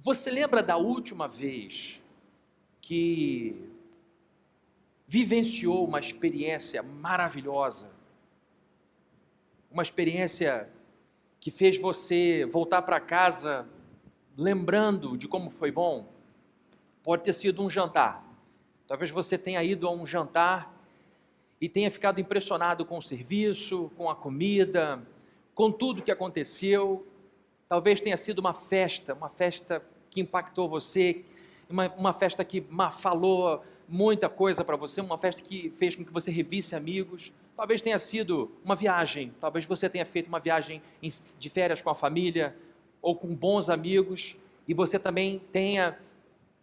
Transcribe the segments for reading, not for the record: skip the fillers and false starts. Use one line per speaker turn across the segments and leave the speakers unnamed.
Você lembra da última vez que vivenciou uma experiência maravilhosa? Uma experiência que fez você voltar para casa lembrando de como foi bom? Pode ter sido um jantar. Talvez você tenha ido a um jantar e tenha ficado impressionado com o serviço, com a comida, com tudo que aconteceu. Talvez tenha sido uma festa que impactou você, uma festa que falou muita coisa para você, uma festa que fez com que você revisse amigos. Talvez tenha sido uma viagem, talvez você tenha feito uma viagem de férias com a família ou com bons amigos, e você também tenha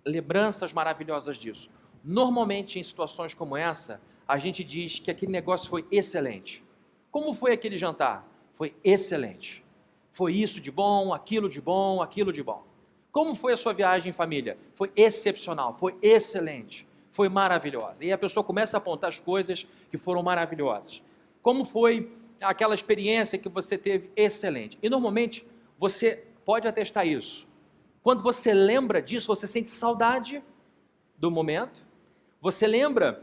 lembranças maravilhosas disso. Normalmente, em situações como essa, a gente diz que aquele negócio foi excelente. Como foi aquele jantar? Foi excelente. Foi isso de bom, aquilo de bom, aquilo de bom. Como foi a sua viagem em família? Foi excepcional, foi excelente, foi maravilhosa. E a pessoa começa a apontar as coisas que foram maravilhosas. Como foi aquela experiência que você teve excelente? E normalmente você pode atestar isso. Quando você lembra disso, você sente saudade do momento, você lembra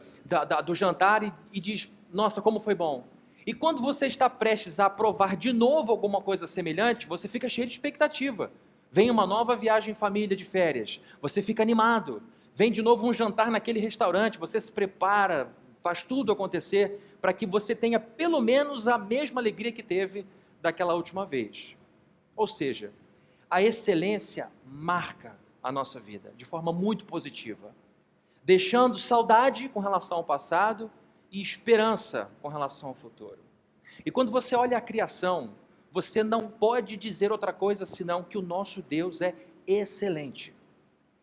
do jantar e diz, nossa, como foi bom. E quando você está prestes a provar de novo alguma coisa semelhante, você fica cheio de expectativa. Vem uma nova viagem em família de férias, você fica animado. Vem de novo um jantar naquele restaurante, você se prepara, faz tudo acontecer para que você tenha pelo menos a mesma alegria que teve daquela última vez. Ou seja, a excelência marca a nossa vida de forma muito positiva, deixando saudade com relação ao passado e esperança com relação ao futuro. E quando você olha a criação, você não pode dizer outra coisa senão que o nosso Deus é excelente.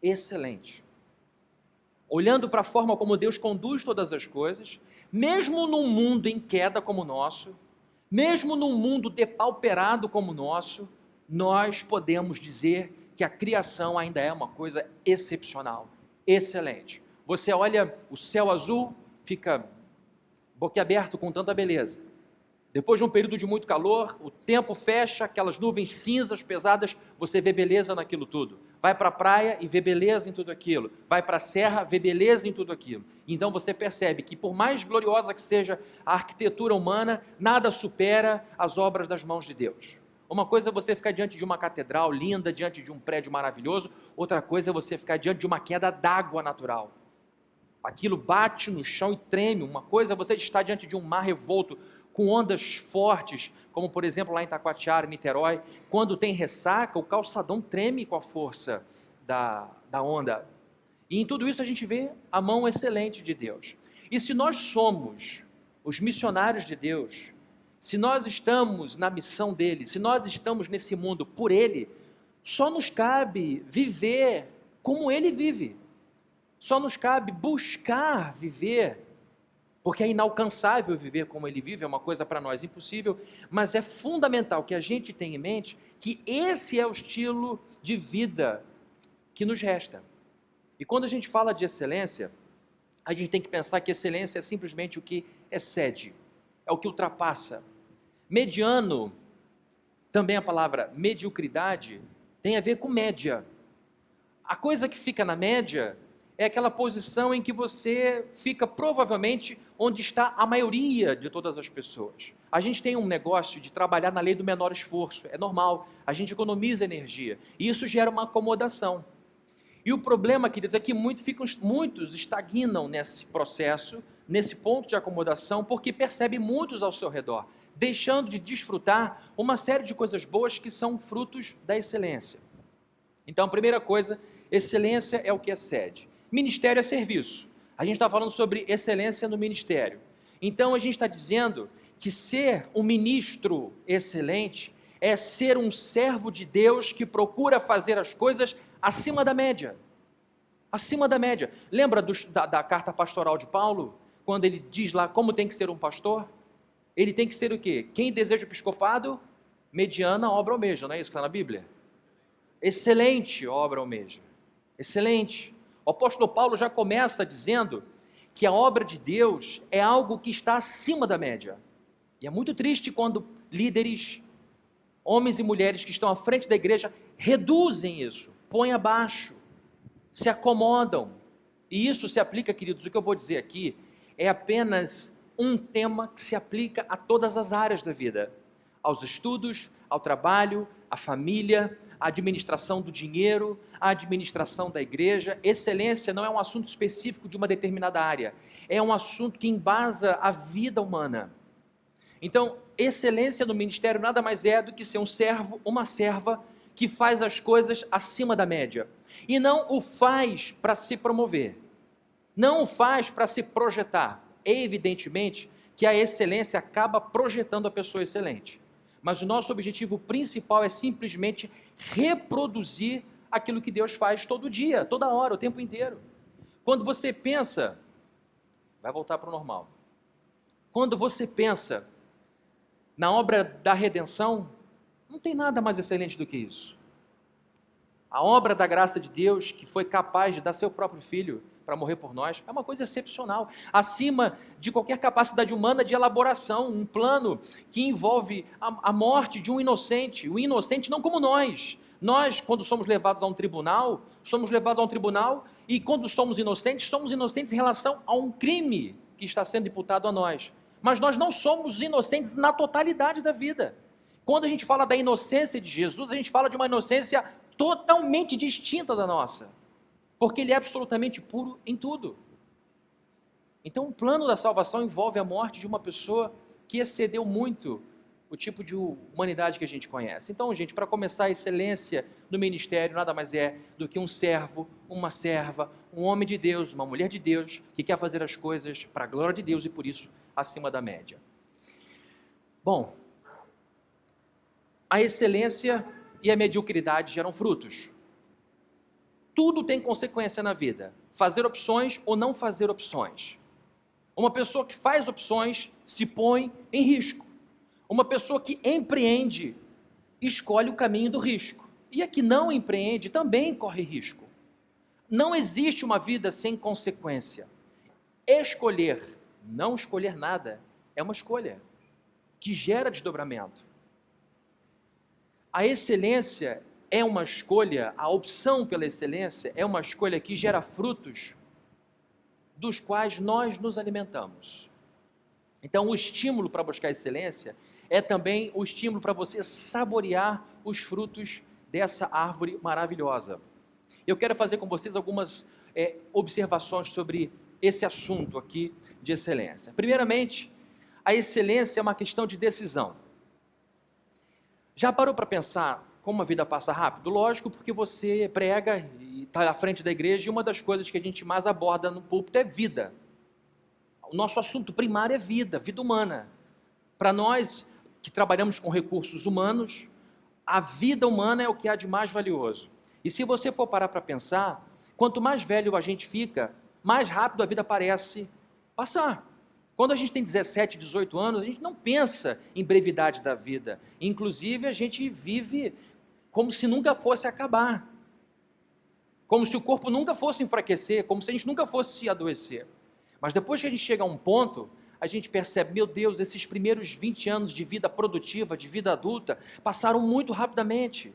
Excelente. Olhando para a forma como Deus conduz todas as coisas, mesmo num mundo em queda como o nosso, mesmo num mundo depauperado como o nosso, nós podemos dizer que a criação ainda é uma coisa excepcional, excelente. Você olha o céu azul, fica boquiaberto com tanta beleza. Depois de um período de muito calor, o tempo fecha, aquelas nuvens cinzas pesadas, você vê beleza naquilo tudo. Vai para a praia e vê beleza em tudo aquilo. Vai para a serra, vê beleza em tudo aquilo. Então você percebe que por mais gloriosa que seja a arquitetura humana, nada supera as obras das mãos de Deus. Uma coisa é você ficar diante de uma catedral linda, diante de um prédio maravilhoso, outra coisa é você ficar diante de uma queda d'água natural. Aquilo bate no chão e treme. Uma coisa é você estar diante de um mar revolto, com ondas fortes, como por exemplo lá em Taquatiara, Niterói, quando tem ressaca, o calçadão treme com a força da onda. E em tudo isso a gente vê a mão excelente de Deus. E se nós somos os missionários de Deus, se nós estamos na missão dele, se nós estamos nesse mundo por ele, só nos cabe viver como ele vive. Só nos cabe buscar viver, porque é inalcançável viver como ele vive, é uma coisa para nós impossível, mas é fundamental que a gente tenha em mente que esse é o estilo de vida que nos resta. E quando a gente fala de excelência, a gente tem que pensar que excelência é simplesmente o que excede, é o que ultrapassa. Mediano, também a palavra mediocridade, tem a ver com média. A coisa que fica na média é aquela posição em que você fica provavelmente onde está a maioria de todas as pessoas. A gente tem um negócio de trabalhar na lei do menor esforço, é normal, a gente economiza energia, e isso gera uma acomodação. E o problema, queridos, é que muitos estagnam nesse processo, nesse ponto de acomodação, porque percebem muitos ao seu redor, deixando de desfrutar uma série de coisas boas que são frutos da excelência. Então, a primeira coisa, excelência é o que excede. Ministério é serviço. A gente está falando sobre excelência no ministério. Então a gente está dizendo que ser um ministro excelente é ser um servo de Deus que procura fazer as coisas acima da média. Acima da média. Lembra da carta pastoral de Paulo? Quando ele diz lá como tem que ser um pastor? Ele tem que ser o quê? Quem deseja o episcopado, mediana obra almeja, não é isso que está na Bíblia? Excelente obra almeja. Excelente. O apóstolo Paulo já começa dizendo que a obra de Deus é algo que está acima da média. E é muito triste quando líderes, homens e mulheres que estão à frente da igreja, reduzem isso. põem abaixo, se acomodam. E isso se aplica, queridos, o que eu vou dizer aqui é apenas um tema que se aplica a todas as áreas da vida, aos estudos, ao trabalho, à família, à administração do dinheiro, à administração da igreja. Excelência não é um assunto específico de uma determinada área, é um assunto que embasa a vida humana. Então, excelência no ministério nada mais é do que ser um servo, uma serva que faz as coisas acima da média. E não o faz para se promover, não o faz para se projetar. Evidentemente que a excelência acaba projetando a pessoa excelente, mas o nosso objetivo principal é simplesmente reproduzir aquilo que Deus faz todo dia, toda hora, o tempo inteiro. Quando você pensa, vai voltar para o normal, quando você pensa na obra da redenção, não tem nada mais excelente do que isso. A obra da graça de Deus, que foi capaz de dar seu próprio filho para morrer por nós, é uma coisa excepcional, acima de qualquer capacidade humana de elaboração, um plano que envolve a morte de um inocente não como nós. Nós, quando somos levados a um tribunal, e quando somos inocentes em relação a um crime que está sendo imputado a nós. Mas nós não somos inocentes na totalidade da vida. Quando a gente fala da inocência de Jesus, a gente fala de uma inocência totalmente distinta da nossa, porque ele é absolutamente puro em tudo. Então o plano da salvação envolve a morte de uma pessoa que excedeu muito o tipo de humanidade que a gente conhece. Então, gente, para começar, a excelência no ministério nada mais é do que um servo, uma serva, um homem de Deus, uma mulher de Deus, que quer fazer as coisas para a glória de Deus e por isso acima da média. Bom, a excelência e a mediocridade geram frutos. Tudo tem consequência na vida, fazer opções ou não fazer opções. Uma pessoa que faz opções se põe em risco. Uma pessoa que empreende escolhe o caminho do risco. E a que não empreende também corre risco. Não existe uma vida sem consequência. Escolher, não escolher nada, é uma escolha que gera desdobramento. A excelência é uma escolha, a opção pela excelência é uma escolha que gera frutos dos quais nós nos alimentamos. Então, o estímulo para buscar excelência é também o estímulo para você saborear os frutos dessa árvore maravilhosa. Eu quero fazer com vocês algumas observações sobre esse assunto aqui de excelência. Primeiramente, a excelência é uma questão de decisão. Já parou para pensar como a vida passa rápido? Lógico, porque você prega e está à frente da igreja e uma das coisas que a gente mais aborda no púlpito é vida. O nosso assunto primário é vida humana. Para nós que trabalhamos com recursos humanos, a vida humana é o que há de mais valioso. E se você for parar para pensar, quanto mais velho a gente fica, mais rápido a vida parece passar. Quando a gente tem 17, 18 anos, a gente não pensa em brevidade da vida. Inclusive, a gente vive como se nunca fosse acabar. Como se o corpo nunca fosse enfraquecer, como se a gente nunca fosse adoecer. Mas depois que a gente chega a um ponto, a gente percebe, meu Deus, esses primeiros 20 anos de vida produtiva, de vida adulta, passaram muito rapidamente.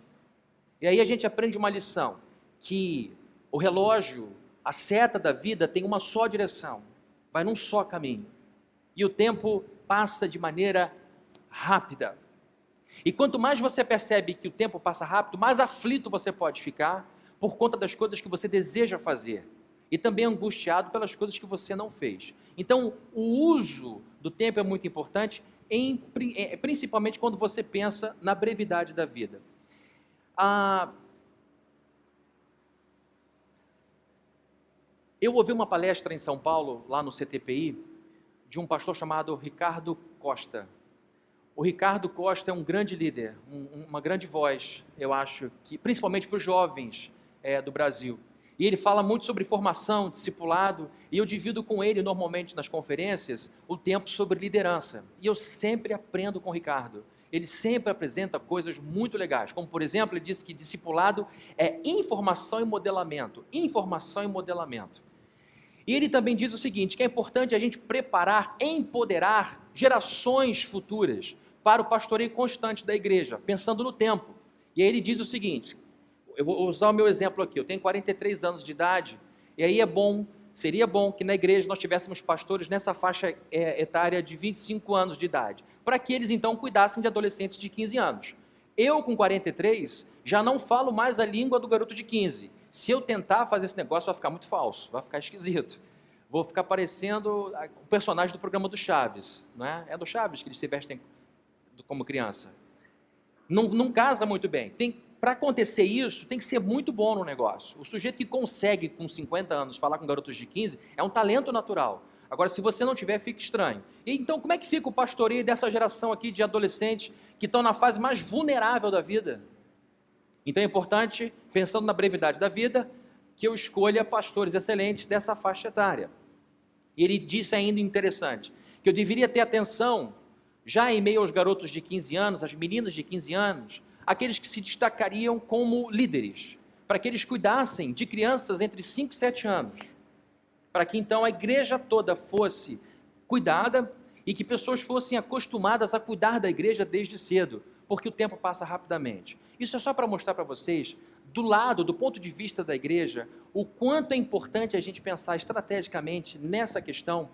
E aí a gente aprende uma lição, que o relógio, a seta da vida tem uma só direção, vai num só caminho. E o tempo passa de maneira rápida. E quanto mais você percebe que o tempo passa rápido, mais aflito você pode ficar por conta das coisas que você deseja fazer. E também angustiado pelas coisas que você não fez. Então, o uso do tempo é muito importante, principalmente quando você pensa na brevidade da vida. Eu ouvi uma palestra em São Paulo, lá no CTPI, de um pastor chamado Ricardo Costa. O Ricardo Costa é um grande líder, uma grande voz, eu acho, que, principalmente para os jovens do Brasil. E ele fala muito sobre formação, discipulado, e eu divido com ele, normalmente nas conferências, o tempo sobre liderança. E eu sempre aprendo com o Ricardo. Ele sempre apresenta coisas muito legais, como, por exemplo, ele disse que discipulado é informação e modelamento. Informação e modelamento. E ele também diz o seguinte, que é importante a gente preparar, empoderar gerações futuras para o pastoreio constante da igreja, pensando no tempo. E aí ele diz o seguinte, Eu vou usar o meu exemplo aqui, eu tenho 43 anos de idade, e aí seria bom que na igreja nós tivéssemos pastores nessa faixa etária de 25 anos de idade, para que eles então cuidassem de adolescentes de 15 anos. Eu com 43 já não falo mais a língua do garoto de 15. Se eu tentar fazer esse negócio vai ficar muito falso, vai ficar esquisito. Vou ficar parecendo o personagem do programa do Chaves, não é? É do Chaves que eles se vestem como criança. Não casa muito bem. Para acontecer isso, tem que ser muito bom no negócio. O sujeito que consegue, com 50 anos, falar com garotos de 15, é um talento natural. Agora, se você não tiver, fica estranho. E então, como é que fica o pastoreio dessa geração aqui de adolescentes que estão na fase mais vulnerável da vida? Então é importante, pensando na brevidade da vida, que eu escolha pastores excelentes dessa faixa etária. E ele disse ainda interessante, que eu deveria ter atenção, já em meio aos garotos de 15 anos, às meninas de 15 anos, aqueles que se destacariam como líderes, para que eles cuidassem de crianças entre 5 e 7 anos, para que então a igreja toda fosse cuidada e que pessoas fossem acostumadas a cuidar da igreja desde cedo, porque o tempo passa rapidamente. Isso é só para mostrar para vocês, do ponto de vista da igreja, o quanto é importante a gente pensar estrategicamente nessa questão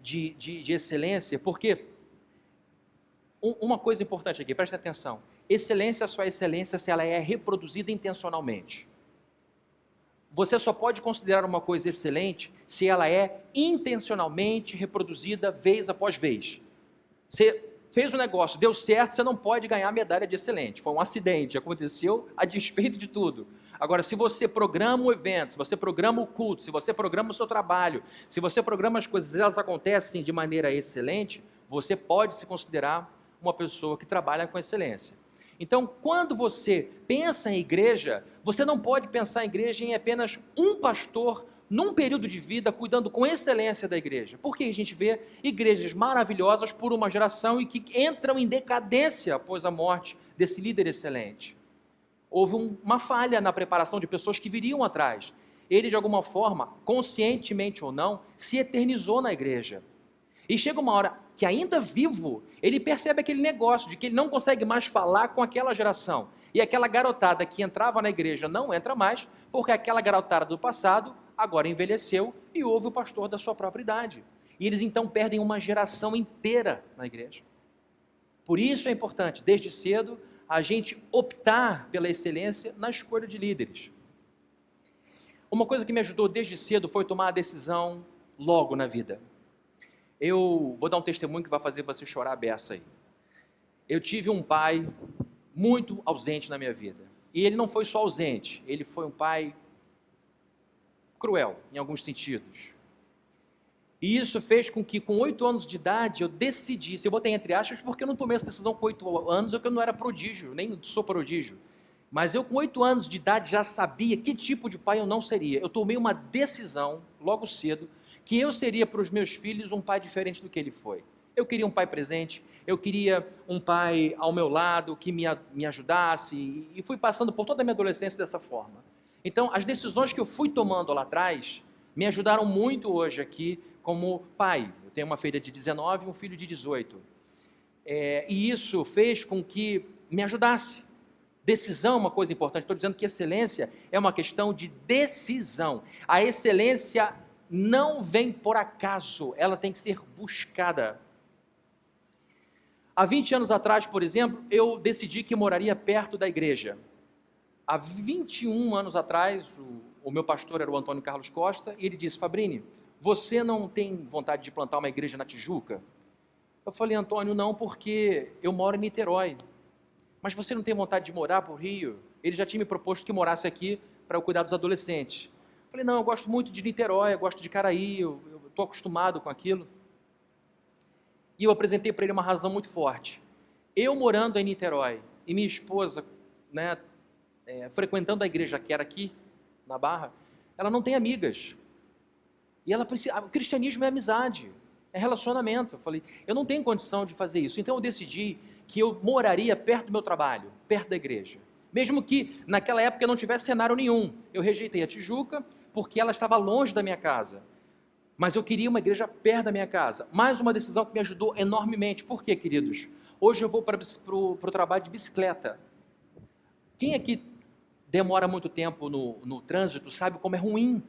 de excelência, porque uma coisa importante aqui, preste atenção, excelência só é excelência se ela é reproduzida intencionalmente. Você só pode considerar uma coisa excelente se ela é intencionalmente reproduzida vez após vez. Você fez um negócio, deu certo, você não pode ganhar a medalha de excelente. Foi um acidente, aconteceu a despeito de tudo. Agora, se você programa um evento, se você programa o culto, se você programa o seu trabalho, se você programa as coisas e elas acontecem de maneira excelente, você pode se considerar uma pessoa que trabalha com excelência. Então, quando você pensa em igreja, você não pode pensar em igreja em apenas um pastor num período de vida cuidando com excelência da igreja. Porque a gente vê igrejas maravilhosas por uma geração e que entram em decadência após a morte desse líder excelente. Houve uma falha na preparação de pessoas que viriam atrás. Ele, de alguma forma, conscientemente ou não, se eternizou na igreja. E chega uma hora que, ainda vivo, ele percebe aquele negócio de que ele não consegue mais falar com aquela geração. E aquela garotada que entrava na igreja não entra mais, porque aquela garotada do passado agora envelheceu e houve o pastor da sua própria idade. E eles então perdem uma geração inteira na igreja. Por isso é importante, desde cedo, a gente optar pela excelência na escolha de líderes. Uma coisa que me ajudou desde cedo foi tomar a decisão logo na vida. Eu vou dar um testemunho que vai fazer você chorar a beça aí. Eu tive um pai muito ausente na minha vida. E ele não foi só ausente, ele foi um pai cruel, em alguns sentidos. E isso fez com que, com 8 anos de idade, eu decidisse, eu botei entre aspas, porque eu não tomei essa decisão com 8 anos, porque eu não era prodígio, nem sou prodígio. Mas eu, com 8 anos de idade, já sabia que tipo de pai eu não seria. Eu tomei uma decisão, logo cedo, que eu seria para os meus filhos um pai diferente do que ele foi. Eu queria um pai presente, eu queria um pai ao meu lado, que me ajudasse, e fui passando por toda a minha adolescência dessa forma. Então, as decisões que eu fui tomando lá atrás, me ajudaram muito hoje aqui como pai. Eu tenho uma filha de 19 e um filho de 18. E isso fez com que me ajudasse. Decisão é uma coisa importante. Estou dizendo que excelência é uma questão de decisão. A excelência não vem por acaso, ela tem que ser buscada. Há 20 anos atrás, por exemplo, eu decidi que moraria perto da igreja. Há 21 anos atrás, o meu pastor era o Antônio Carlos Costa, e ele disse: Fabrini, você não tem vontade de plantar uma igreja na Tijuca? Eu falei: Antônio, não, porque eu moro em Niterói. Mas você não tem vontade de morar para o Rio? Ele já tinha me proposto que morasse aqui para eu cuidar dos adolescentes. Eu falei: não, eu gosto muito de Niterói, eu gosto de Caraí, eu estou acostumado com aquilo. E eu apresentei para ele uma razão muito forte. Eu morando em Niterói e minha esposa, frequentando a igreja que era aqui, na Barra, ela não tem amigas. E ela precisa, o cristianismo é amizade, é relacionamento. Eu falei: eu não tenho condição de fazer isso. Então eu decidi que eu moraria perto do meu trabalho, perto da igreja. Mesmo que naquela época eu não tivesse cenário nenhum. Eu rejeitei a Tijuca porque ela estava longe da minha casa. Mas eu queria uma igreja perto da minha casa. Mais uma decisão que me ajudou enormemente. Por quê, queridos? Hoje eu vou para o trabalho de bicicleta. Quem aqui demora muito tempo no trânsito, sabe como é ruim.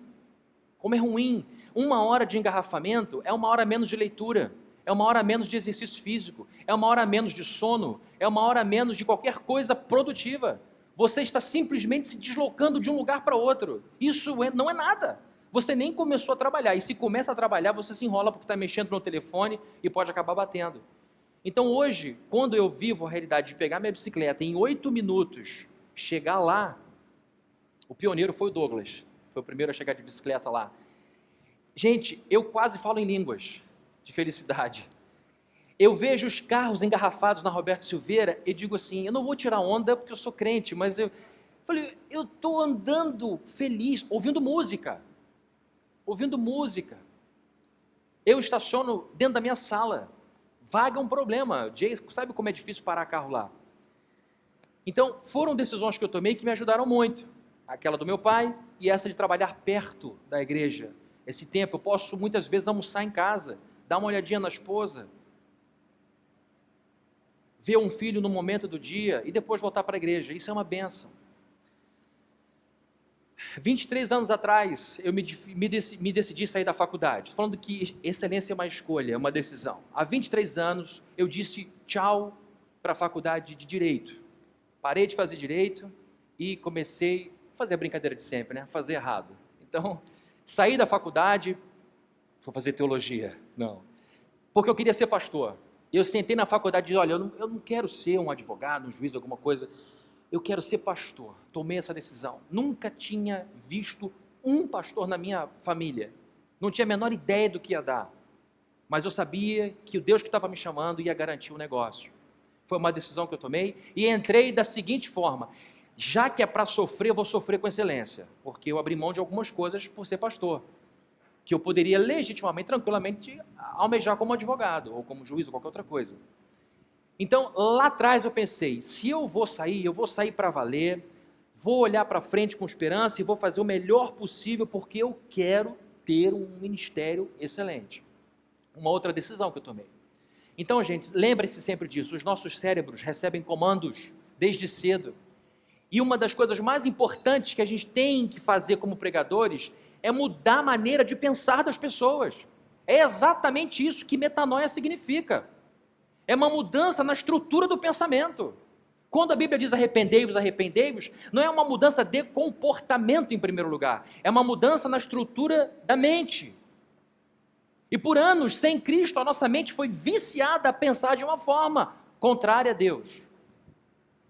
Como é ruim. 1 hora de engarrafamento é 1 hora menos de leitura, é 1 hora menos de exercício físico, é 1 hora menos de sono, é 1 hora menos de qualquer coisa produtiva. Você está simplesmente se deslocando de um lugar para outro. Isso não é nada. Você nem começou a trabalhar, e se começa a trabalhar, você se enrola porque está mexendo no telefone e pode acabar batendo. Então hoje, quando eu vivo a realidade de pegar minha bicicleta em 8 minutos, chegar lá, o pioneiro foi o Douglas, foi o primeiro a chegar de bicicleta lá. Gente, eu quase falo em línguas de felicidade. Eu vejo os carros engarrafados na Roberto Silveira e digo assim, eu não vou tirar onda porque eu sou crente, mas eu falei, eu estou andando feliz, ouvindo música. Eu estaciono dentro da minha sala. Vaga um problema. Jay, sabe como é difícil parar carro lá? Então, foram decisões que eu tomei que me ajudaram muito. Aquela do meu pai e essa de trabalhar perto da igreja. Esse tempo eu posso muitas vezes almoçar em casa, dar uma olhadinha na esposa, ver um filho no momento do dia e depois voltar para a igreja. Isso é uma bênção. 23 anos atrás, eu me decidi sair da faculdade, falando que excelência é uma escolha, é uma decisão. Há 23 anos, eu disse tchau para a faculdade de Direito. Parei de fazer Direito e comecei a fazer a brincadeira de sempre, né? Fazer errado. Então, saí da faculdade, vou fazer Teologia. Não. Porque eu queria ser pastor. Eu sentei na faculdade e disse, olha, eu não quero ser um advogado, um juiz, alguma coisa. Eu quero ser pastor. Tomei essa decisão. Nunca tinha visto um pastor na minha família. Não tinha a menor ideia do que ia dar. Mas eu sabia que o Deus que estava me chamando ia garantir o negócio. Foi uma decisão que eu tomei e entrei da seguinte forma. Já que é para sofrer, eu vou sofrer com excelência. Porque eu abri mão de algumas coisas por ser pastor. Que eu poderia legitimamente, tranquilamente, almejar como advogado, ou como juiz, ou qualquer outra coisa. Então, lá atrás eu pensei, se eu vou sair para valer, vou olhar para frente com esperança e vou fazer o melhor possível, porque eu quero ter um ministério excelente. Uma outra decisão que eu tomei. Então, gente, lembre-se sempre disso, os nossos cérebros recebem comandos desde cedo. E uma das coisas mais importantes que a gente tem que fazer como pregadores é mudar a maneira de pensar das pessoas. É exatamente isso que metanoia significa. É uma mudança na estrutura do pensamento. Quando a Bíblia diz arrependei-vos, arrependei-vos, não é uma mudança de comportamento em primeiro lugar, é uma mudança na estrutura da mente. E por anos, sem Cristo, a nossa mente foi viciada a pensar de uma forma contrária a Deus.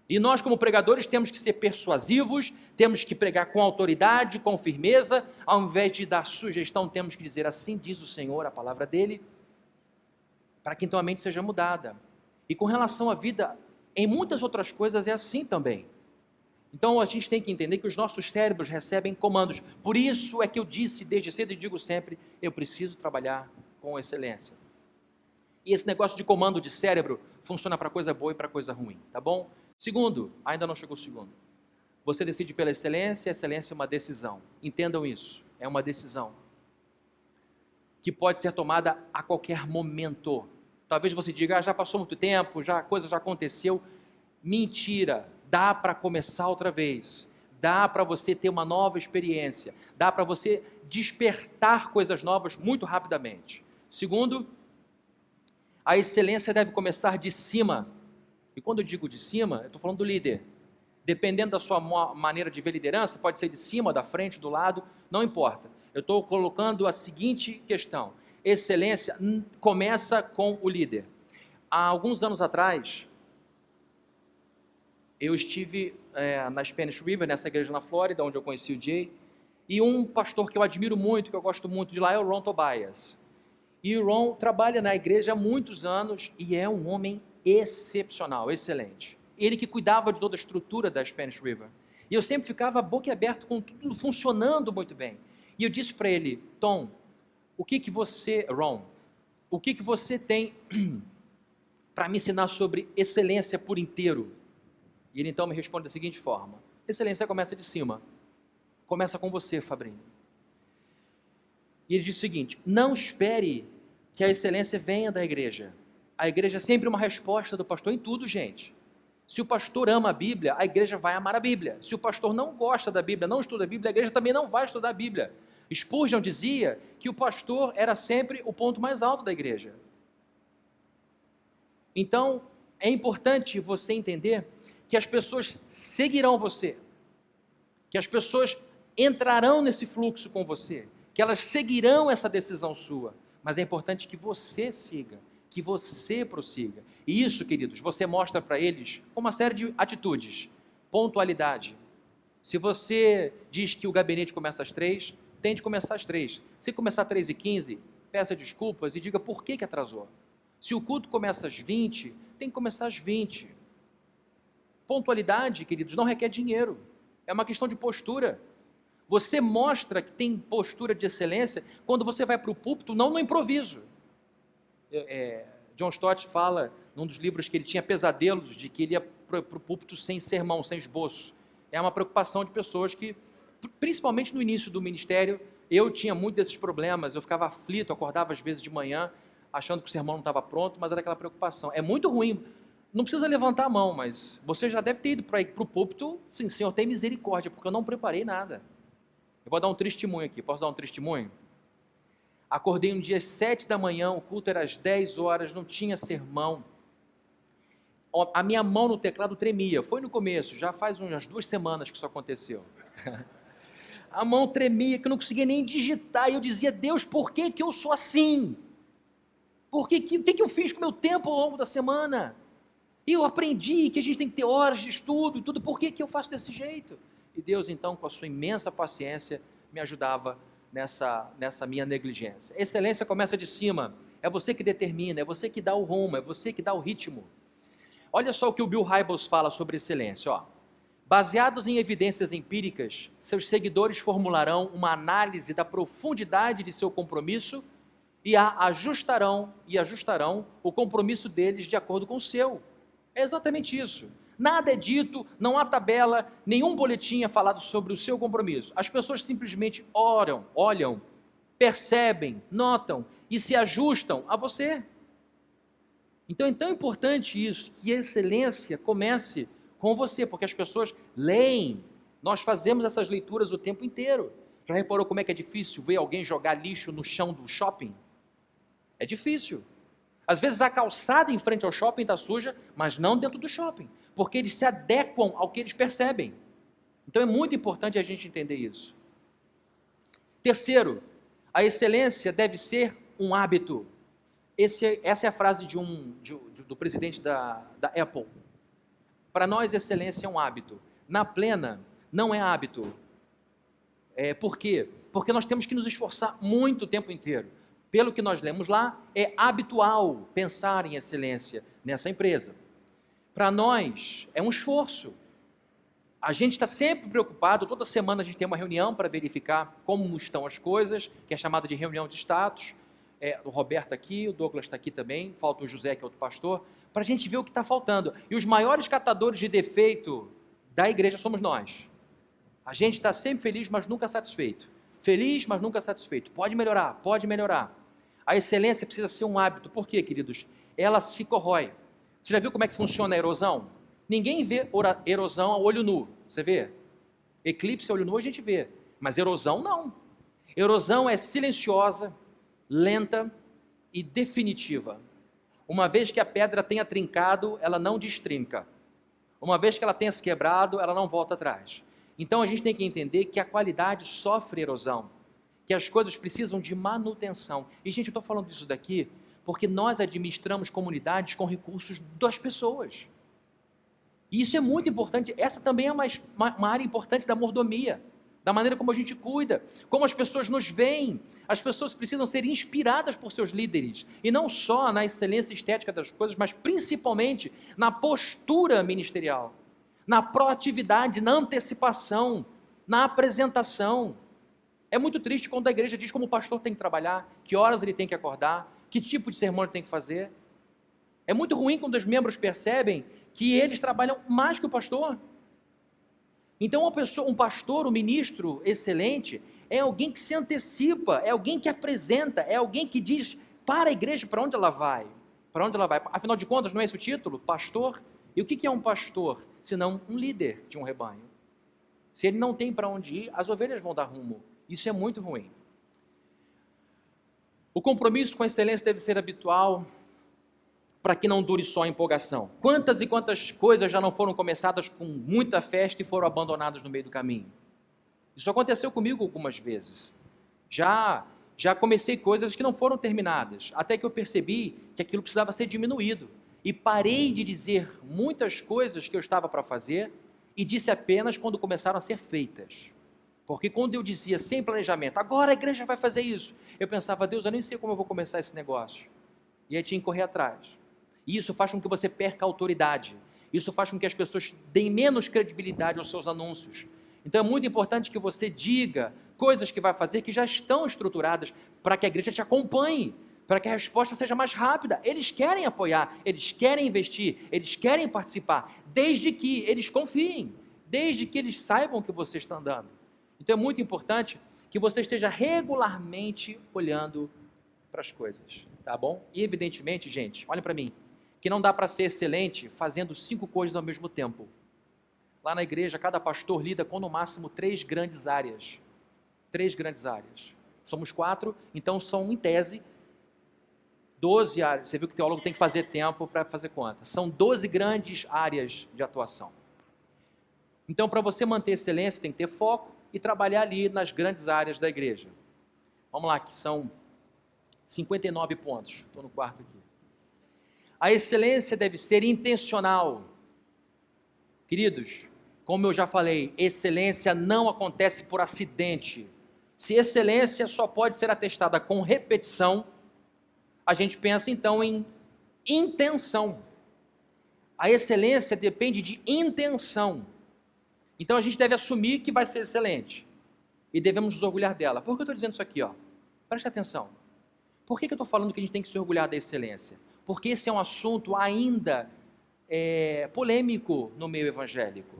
E nós, como pregadores, temos que ser persuasivos, temos que pregar com autoridade, com firmeza, ao invés de dar sugestão, temos que dizer assim diz o Senhor, a palavra dele, para que então a mente seja mudada. E com relação à vida, em muitas outras coisas é assim também. Então a gente tem que entender que os nossos cérebros recebem comandos. Por isso é que eu disse desde cedo e digo sempre, eu preciso trabalhar com excelência. E esse negócio de comando de cérebro funciona para coisa boa e para coisa ruim, tá bom? Segundo, ainda não chegou o segundo. Você decide pela excelência, a excelência é uma decisão. Entendam isso, é uma decisão que pode ser tomada a qualquer momento. Talvez você diga, já passou muito tempo, a coisa já aconteceu. Mentira, dá para começar outra vez. Dá para você ter uma nova experiência. Dá para você despertar coisas novas muito rapidamente. Segundo, a excelência deve começar de cima. E quando eu digo de cima, eu estou falando do líder. Dependendo da sua maneira de ver liderança, pode ser de cima, da frente, do lado, não importa. Eu estou colocando a seguinte questão. Excelência começa com o líder. Há alguns anos atrás, eu estive na Spanish River, nessa igreja na Flórida, onde eu conheci o Jay, e um pastor que eu admiro muito, que eu gosto muito de lá, é o Ron Tobias. E o Ron trabalha na igreja há muitos anos e é um homem excepcional, excelente. Ele que cuidava de toda a estrutura da Spanish River. E eu sempre ficava boquiaberto com tudo funcionando muito bem. E eu disse para ele, Ron, o que você tem para me ensinar sobre excelência por inteiro? E ele então me responde da seguinte forma, excelência começa de cima, começa com você, Fabrício. E ele diz o seguinte, não espere que a excelência venha da igreja. A igreja é sempre uma resposta do pastor em tudo, gente. Se o pastor ama a Bíblia, a igreja vai amar a Bíblia. Se o pastor não gosta da Bíblia, não estuda a Bíblia, a igreja também não vai estudar a Bíblia. Spurgeon dizia que o pastor era sempre o ponto mais alto da igreja. Então, é importante você entender que as pessoas seguirão você, que as pessoas entrarão nesse fluxo com você, que elas seguirão essa decisão sua, mas é importante que você siga, que você prossiga. E isso, queridos, você mostra para eles com uma série de atitudes. Pontualidade. Se você diz que o gabinete começa às 3, tente começar às 3. Se começar às 3h15, peça desculpas e diga por que atrasou. Se o culto começa às 20, tem que começar às 20. Pontualidade, queridos, não requer dinheiro. É uma questão de postura. Você mostra que tem postura de excelência quando você vai para o púlpito, não no improviso. John Stott fala, num dos livros, que ele tinha pesadelos de que ele ia para o púlpito sem sermão, sem esboço. É uma preocupação de pessoas que, principalmente no início do ministério, eu tinha muito desses problemas, eu ficava aflito, acordava às vezes de manhã, achando que o sermão não estava pronto, mas era aquela preocupação. É muito ruim, não precisa levantar a mão, mas você já deve ter ido para o púlpito, sim, Senhor, tem misericórdia, porque eu não preparei nada. Eu vou dar um testemunho aqui, posso dar um testemunho? Acordei um dia às 7 da manhã, o culto era às 10 horas, não tinha sermão. A minha mão no teclado tremia, foi no começo, já faz umas 2 semanas que isso aconteceu. A mão tremia, que eu não conseguia nem digitar, e eu dizia, Deus, por que eu sou assim? O que eu fiz com o meu tempo ao longo da semana? E eu aprendi que a gente tem que ter horas de estudo e tudo, por que eu faço desse jeito? E Deus, então, com a sua imensa paciência, me ajudava nessa minha negligência. Excelência começa de cima, é você que determina, é você que dá o rumo, é você que dá o ritmo. Olha só o que o Bill Hybels fala sobre excelência, ó. Baseados em evidências empíricas, seus seguidores formularão uma análise da profundidade de seu compromisso e ajustarão o compromisso deles de acordo com o seu. É exatamente isso. Nada é dito, não há tabela, nenhum boletim é falado sobre o seu compromisso. As pessoas simplesmente olham, percebem, notam e se ajustam a você. Então é tão importante isso, que a excelência comece com você, porque as pessoas leem. Nós fazemos essas leituras o tempo inteiro. Já reparou como é que é difícil ver alguém jogar lixo no chão do shopping? É difícil. Às vezes a calçada em frente ao shopping está suja, mas não dentro do shopping, porque eles se adequam ao que eles percebem. Então é muito importante a gente entender isso. Terceiro, a excelência deve ser um hábito. Essa é a frase do presidente da Apple. Para nós, excelência é um hábito. Na Plena, não é hábito. Por quê? Porque nós temos que nos esforçar muito o tempo inteiro. Pelo que nós lemos lá, é habitual pensar em excelência nessa empresa. Para nós, é um esforço. A gente está sempre preocupado, toda semana a gente tem uma reunião para verificar como estão as coisas, que é chamada de reunião de status. O Roberto está aqui, o Douglas está aqui também, falta o José, que é outro pastor, para a gente ver o que está faltando. E os maiores catadores de defeito da igreja somos nós. A gente está sempre feliz, mas nunca satisfeito. Feliz, mas nunca satisfeito. Pode melhorar, pode melhorar. A excelência precisa ser um hábito. Por quê, queridos? Ela se corrói. Você já viu como é que funciona a erosão? Ninguém vê erosão a olho nu. Você vê? Eclipse a olho nu a gente vê. Mas erosão não. Erosão é silenciosa, lenta e definitiva. Uma vez que a pedra tenha trincado, ela não destrinca. Uma vez que ela tenha se quebrado, ela não volta atrás. Então a gente tem que entender que a qualidade sofre erosão, que as coisas precisam de manutenção. E, gente, eu estou falando disso daqui porque nós administramos comunidades com recursos das pessoas. E isso é muito importante. Essa também é uma área importante da mordomia, da maneira como a gente cuida, como as pessoas nos veem. As pessoas precisam ser inspiradas por seus líderes, e não só na excelência estética das coisas, mas principalmente na postura ministerial, na proatividade, na antecipação, na apresentação. É muito triste quando a igreja diz como o pastor tem que trabalhar, que horas ele tem que acordar, que tipo de sermão ele tem que fazer. É muito ruim quando os membros percebem que eles trabalham mais que o pastor. Então um pastor, um ministro excelente, é alguém que se antecipa, é alguém que apresenta, é alguém que diz para a igreja para onde ela vai. Para onde ela vai. Afinal de contas, não é esse o título? Pastor E o que é um pastor, senão um líder de um rebanho? Se ele não tem para onde ir, as ovelhas vão dar rumo. Isso é muito ruim. O compromisso com a excelência deve ser habitual, para que não dure só a empolgação. Quantas e quantas coisas já não foram começadas com muita festa e foram abandonadas no meio do caminho? Isso aconteceu comigo algumas vezes. Já comecei coisas que não foram terminadas, até que eu percebi que aquilo precisava ser diminuído. E parei de dizer muitas coisas que eu estava para fazer e disse apenas quando começaram a ser feitas. Porque quando eu dizia sem planejamento, agora a igreja vai fazer isso, eu pensava, Deus, eu nem sei como eu vou começar esse negócio. E aí tinha que correr atrás. E isso faz com que você perca a autoridade. Isso faz com que as pessoas deem menos credibilidade aos seus anúncios. Então é muito importante que você diga coisas que vai fazer que já estão estruturadas para que a igreja te acompanhe, para que a resposta seja mais rápida. Eles querem apoiar, eles querem investir, eles querem participar, desde que eles confiem, desde que eles saibam que você está andando. Então é muito importante que você esteja regularmente olhando para as coisas, tá bom? E evidentemente, gente, olhem para mim, que não dá para ser excelente fazendo 5 coisas ao mesmo tempo. Lá na igreja, cada pastor lida com no máximo 3 grandes áreas. 3 grandes áreas. Somos 4, então são, em tese, 12 áreas. Você viu que o teólogo tem que fazer tempo para fazer conta. São 12 grandes áreas de atuação. Então, para você manter excelência, tem que ter foco e trabalhar ali nas grandes áreas da igreja. Vamos lá, que são 59 pontos. Estou no quarto aqui. A excelência deve ser intencional. Queridos, como eu já falei, excelência não acontece por acidente. Se excelência só pode ser atestada com repetição, a gente pensa então em intenção. A excelência depende de intenção. Então a gente deve assumir que vai ser excelente. E devemos nos orgulhar dela. Por que eu estou dizendo isso aqui? Preste atenção. Por que eu estou falando que a gente tem que se orgulhar da excelência? Porque esse é um assunto ainda polêmico no meio evangélico.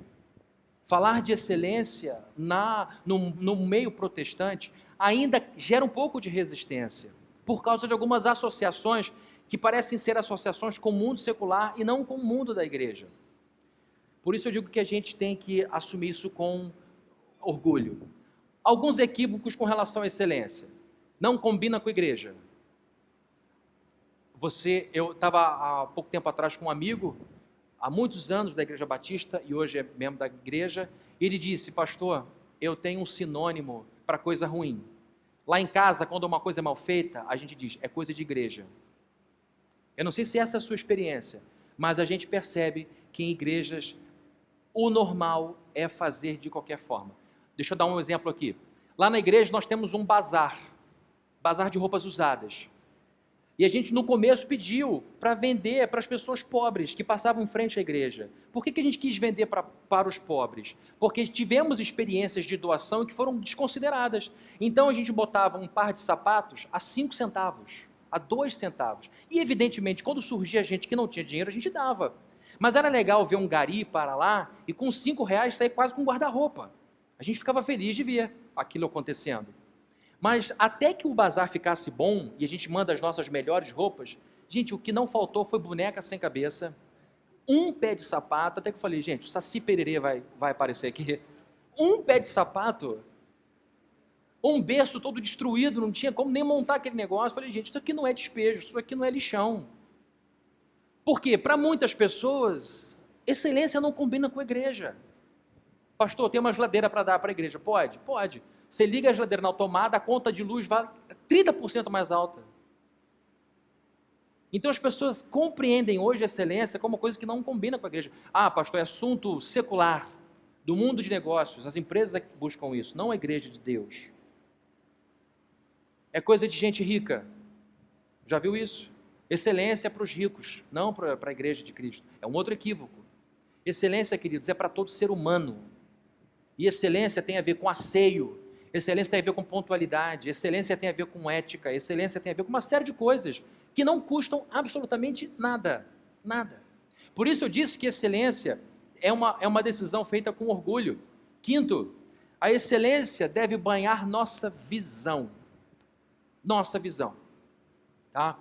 Falar de excelência no meio protestante ainda gera um pouco de resistência, por causa de algumas associações que parecem ser associações com o mundo secular e não com o mundo da igreja. Por isso eu digo que a gente tem que assumir isso com orgulho. Alguns equívocos com relação à excelência. Não combina com a igreja. Eu estava há pouco tempo atrás com um amigo, há muitos anos da Igreja Batista, e hoje é membro da igreja, e ele disse, pastor, eu tenho um sinônimo para coisa ruim. Lá em casa, quando uma coisa é mal feita, a gente diz, é coisa de igreja. Eu não sei se essa é a sua experiência, mas a gente percebe que em igrejas o normal é fazer de qualquer forma. Deixa eu dar um exemplo aqui. Lá na igreja nós temos um bazar de roupas usadas. E a gente no começo pediu para vender para as pessoas pobres que passavam em frente à igreja. Por que a gente quis vender para os pobres? Porque tivemos experiências de doação que foram desconsideradas. Então a gente botava um par de sapatos a 5 centavos, a 2 centavos. E evidentemente quando surgia gente que não tinha dinheiro, a gente dava. Mas era legal ver um gari para lá e com 5 reais sair quase com um guarda-roupa. A gente ficava feliz de ver aquilo acontecendo. Mas até que o bazar ficasse bom e a gente manda as nossas melhores roupas, gente, o que não faltou foi boneca sem cabeça, um pé de sapato, até que eu falei, gente, o Saci Pererê vai aparecer aqui, um pé de sapato, um berço todo destruído, não tinha como nem montar aquele negócio. Eu falei, gente, isso aqui não é despejo, isso aqui não é lixão. Por quê? Para muitas pessoas, excelência não combina com a igreja. Pastor, tem uma geladeira para dar para a igreja. Pode? Pode. Você liga a geladeira na tomada, a conta de luz vai 30% mais alta. Então as pessoas compreendem hoje a excelência como uma coisa que não combina com a igreja. Ah, pastor, é assunto secular, do mundo de negócios, as empresas é que buscam isso, não a igreja de Deus. É coisa de gente rica. Já viu isso? Excelência é para os ricos, não para a igreja de Cristo. É um outro equívoco. Excelência, queridos, é para todo ser humano. E excelência tem a ver com asseio, excelência tem a ver com pontualidade, excelência tem a ver com ética, excelência tem a ver com uma série de coisas que não custam absolutamente nada, nada. Por isso eu disse que excelência é uma decisão feita com orgulho. Quinto, a excelência deve banhar nossa visão. Nossa visão. Tá?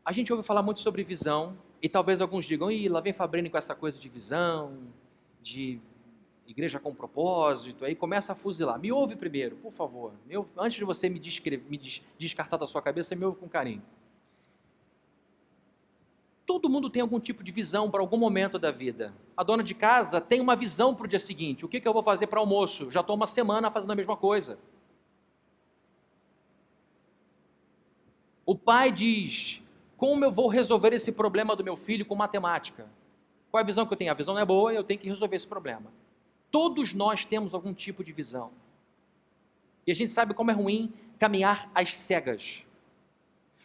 A gente ouve falar muito sobre visão, e talvez alguns digam, lá vem Fabrini com essa coisa de visão, de igreja com propósito, aí começa a fuzilar. Me ouve primeiro, por favor. Antes de você me descartar da sua cabeça, me ouve com carinho. Todo mundo tem algum tipo de visão para algum momento da vida. A dona de casa tem uma visão para o dia seguinte. O que eu vou fazer para almoço? Já estou uma semana fazendo a mesma coisa. O pai diz, como eu vou resolver esse problema do meu filho com matemática? Qual é a visão que eu tenho? A visão não é boa, eu tenho que resolver esse problema. Todos nós temos algum tipo de visão. E a gente sabe como é ruim caminhar às cegas.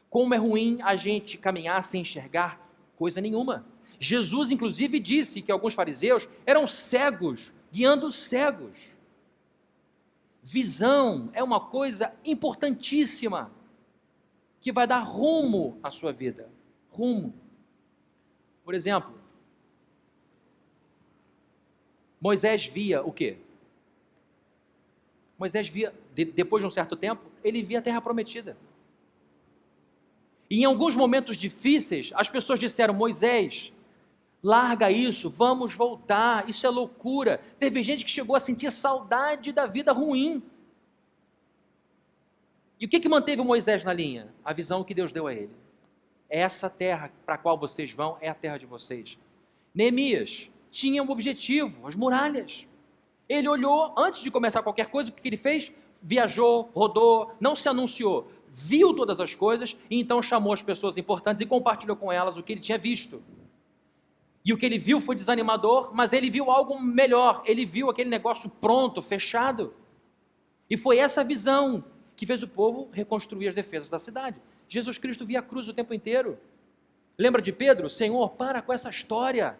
Como é ruim a gente caminhar sem enxergar coisa nenhuma. Jesus, inclusive, disse que alguns fariseus eram cegos, guiando cegos. Visão é uma coisa importantíssima, que vai dar rumo à sua vida. Rumo. Por exemplo, Moisés via o quê? Moisés via, depois de um certo tempo, ele via a terra prometida. E em alguns momentos difíceis, as pessoas disseram, Moisés, larga isso, vamos voltar, isso é loucura. Teve gente que chegou a sentir saudade da vida ruim. E o que manteve Moisés na linha? A visão que Deus deu a ele. Essa terra para a qual vocês vão é a terra de vocês. Neemias tinha um objetivo, as muralhas. Ele olhou, antes de começar qualquer coisa, o que ele fez? Viajou, rodou, não se anunciou. Viu todas as coisas e então chamou as pessoas importantes e compartilhou com elas o que ele tinha visto. E o que ele viu foi desanimador, mas ele viu algo melhor. Ele viu aquele negócio pronto, fechado. E foi essa visão que fez o povo reconstruir as defesas da cidade. Jesus Cristo via a cruz o tempo inteiro. Lembra de Pedro? Senhor, para com essa história.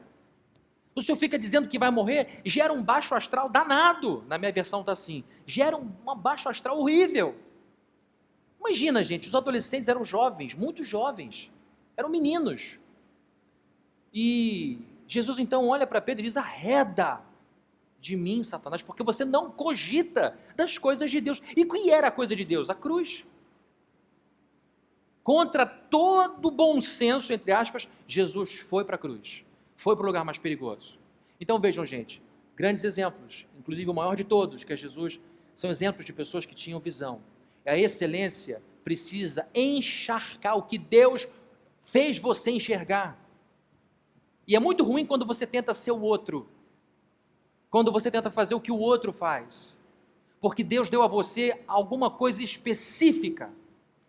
O Senhor fica dizendo que vai morrer, gera um baixo astral danado. Na minha versão está assim, gera um baixo astral horrível. Imagina, gente, os adolescentes eram jovens, muito jovens, eram meninos. E Jesus então olha para Pedro e diz, arreda de mim, Satanás, porque você não cogita das coisas de Deus. E o que era a coisa de Deus? A cruz. Contra todo bom senso, entre aspas, Jesus foi para a cruz. Foi para o lugar mais perigoso. Então vejam, gente, grandes exemplos, inclusive o maior de todos, que é Jesus, são exemplos de pessoas que tinham visão. A excelência precisa encharcar o que Deus fez você enxergar. E é muito ruim quando você tenta ser o outro, quando você tenta fazer o que o outro faz, porque Deus deu a você alguma coisa específica,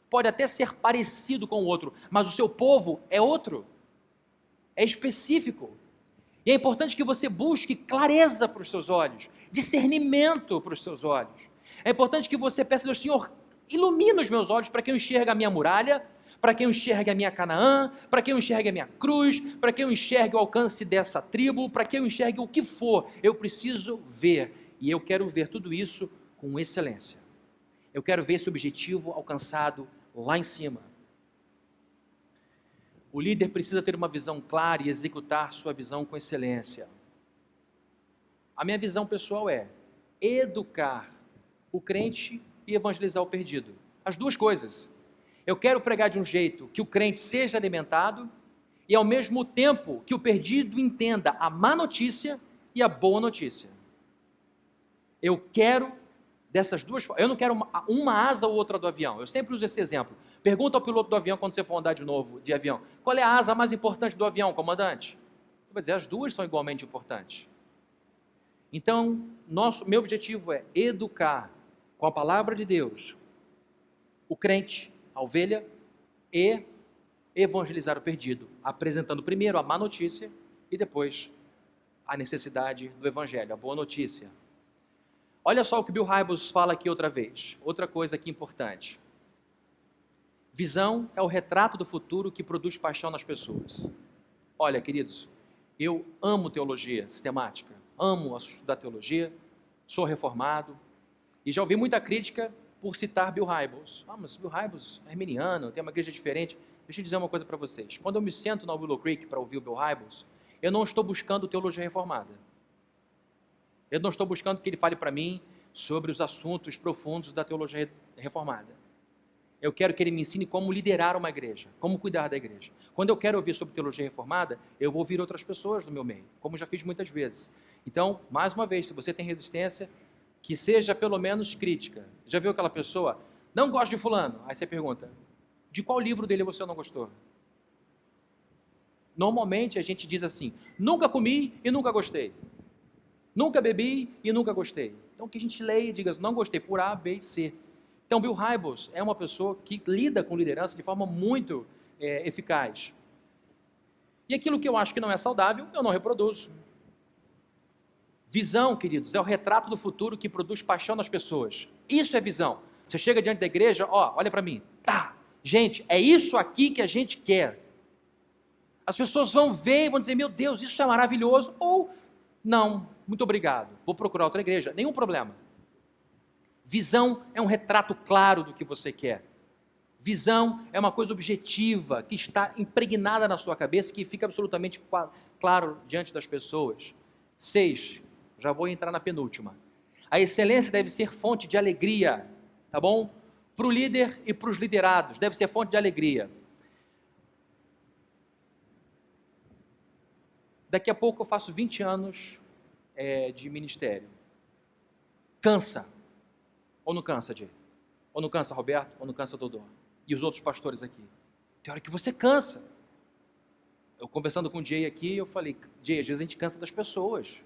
pode até ser parecido com o outro, mas o seu povo é outro, é específico, e é importante que você busque clareza para os seus olhos, discernimento para os seus olhos, é importante que você peça a Deus, Senhor, ilumina os meus olhos para que eu enxergue a minha muralha, para que eu enxergue a minha Canaã, para que eu enxergue a minha cruz, para que eu enxergue o alcance dessa tribo, para que eu enxergue o que for, eu preciso ver, e eu quero ver tudo isso com excelência, eu quero ver esse objetivo alcançado lá em cima. O líder precisa ter uma visão clara e executar sua visão com excelência. A minha visão pessoal é educar o crente e evangelizar o perdido, as duas coisas. Eu quero pregar de um jeito que o crente seja alimentado e ao mesmo tempo que o perdido entenda a má notícia e a boa notícia. Eu quero dessas duas formas. Eu não quero uma asa ou outra do avião. Eu sempre uso esse exemplo. Pergunta ao piloto do avião quando você for andar de novo de avião. Qual é a asa mais importante do avião, comandante? Ele vai dizer, as duas são igualmente importantes. Então, meu objetivo é educar com a palavra de Deus o crente, a ovelha, e evangelizar o perdido, apresentando primeiro a má notícia e depois a necessidade do evangelho, a boa notícia. Olha só o que Bill Hybels fala aqui outra vez, outra coisa aqui importante. Visão é o retrato do futuro que produz paixão nas pessoas. Olha, queridos, eu amo teologia sistemática, amo estudar teologia, sou reformado, e já ouvi muita crítica por citar Bill Hybels. Mas Bill Hybels é arminiano, tem uma igreja diferente. Deixa eu dizer uma coisa para vocês. Quando eu me sento na Willow Creek para ouvir o Bill Hybels, eu não estou buscando teologia reformada. Eu não estou buscando que ele fale para mim sobre os assuntos profundos da teologia reformada. Eu quero que ele me ensine como liderar uma igreja, como cuidar da igreja. Quando eu quero ouvir sobre teologia reformada, eu vou ouvir outras pessoas do meu meio, como já fiz muitas vezes. Então, mais uma vez, se você tem resistência, que seja pelo menos crítica. Já viu aquela pessoa, não gosta de fulano? Aí você pergunta, de qual livro dele você não gostou? Normalmente a gente diz assim, nunca comi e nunca gostei. Nunca bebi e nunca gostei. Então que a gente leia e diga, não gostei por A, B e C. Então Bill Hybels é uma pessoa que lida com liderança de forma muito eficaz. E aquilo que eu acho que não é saudável, eu não reproduzo. Visão, queridos, é o retrato do futuro que produz paixão nas pessoas. Isso é visão. Você chega diante da igreja, ó, olha para mim. Tá, gente, é isso aqui que a gente quer. As pessoas vão ver e vão dizer, meu Deus, isso é maravilhoso. Ou, não, muito obrigado, vou procurar outra igreja. Nenhum problema. Visão é um retrato claro do que você quer. Visão é uma coisa objetiva, que está impregnada na sua cabeça, que fica absolutamente claro diante das pessoas. 6, já vou entrar na penúltima. A excelência deve ser fonte de alegria, tá bom? Para o líder e para os liderados, deve ser fonte de alegria. Daqui a pouco eu faço 20 anos de ministério. Cansa. Ou não cansa, Jay? Ou não cansa, Roberto? Ou não cansa, Dodô? E os outros pastores aqui? Tem hora que você cansa. Eu conversando com o Jay aqui, eu falei, Jay, às vezes a gente cansa das pessoas.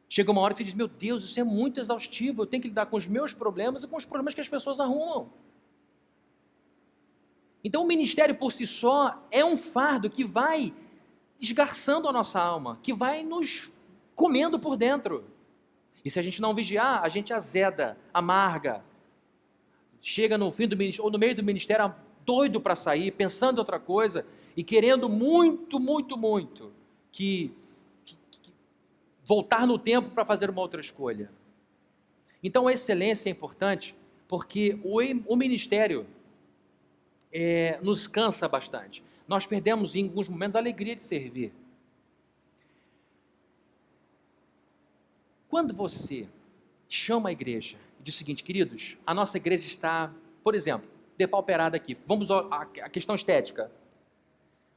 Chega uma hora que você diz, meu Deus, isso é muito exaustivo, eu tenho que lidar com os meus problemas e com os problemas que as pessoas arrumam. Então o ministério por si só é um fardo que vai desgarçando a nossa alma, que vai nos comendo por dentro. E se a gente não vigiar, a gente azeda, amarga, chega no fim do ministério, ou no meio do ministério, doido para sair, pensando em outra coisa, e querendo muito, muito, muito, que voltar no tempo para fazer uma outra escolha. Então a excelência é importante, porque o ministério nos cansa bastante. Nós perdemos em alguns momentos a alegria de servir. Quando você chama a igreja e diz o seguinte, queridos, a nossa igreja está, por exemplo, depauperada aqui, vamos à questão estética.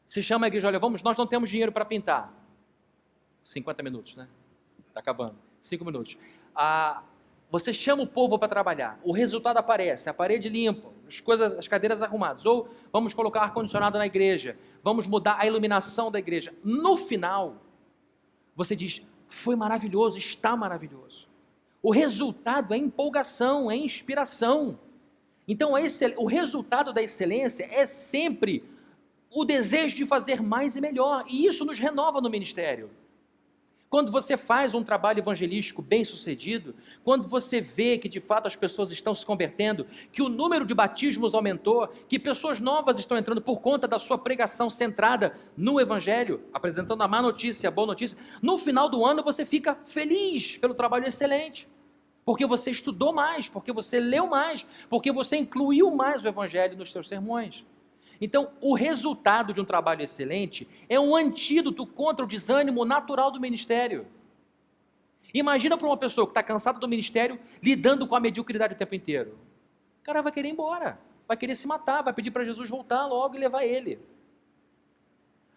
Você chama a igreja, olha, nós não temos dinheiro para pintar. 50 minutos, né? Está acabando. 5 minutos. Você chama o povo para trabalhar, o resultado aparece, a parede limpa, as cadeiras arrumadas, ou vamos colocar ar-condicionado na igreja, vamos mudar a iluminação da igreja. No final, você diz, foi maravilhoso, está maravilhoso. O resultado é empolgação, é inspiração. Então, o resultado da excelência é sempre o desejo de fazer mais e melhor, e isso nos renova no ministério. Quando você faz um trabalho evangelístico bem sucedido, quando você vê que de fato as pessoas estão se convertendo, que o número de batismos aumentou, que pessoas novas estão entrando por conta da sua pregação centrada no evangelho, apresentando a má notícia, a boa notícia, no final do ano você fica feliz pelo trabalho excelente, porque você estudou mais, porque você leu mais, porque você incluiu mais o evangelho nos seus sermões. Então, o resultado de um trabalho excelente é um antídoto contra o desânimo natural do ministério. Imagina para uma pessoa que está cansada do ministério, lidando com a mediocridade o tempo inteiro. O cara vai querer ir embora, vai querer se matar, vai pedir para Jesus voltar logo e levar ele.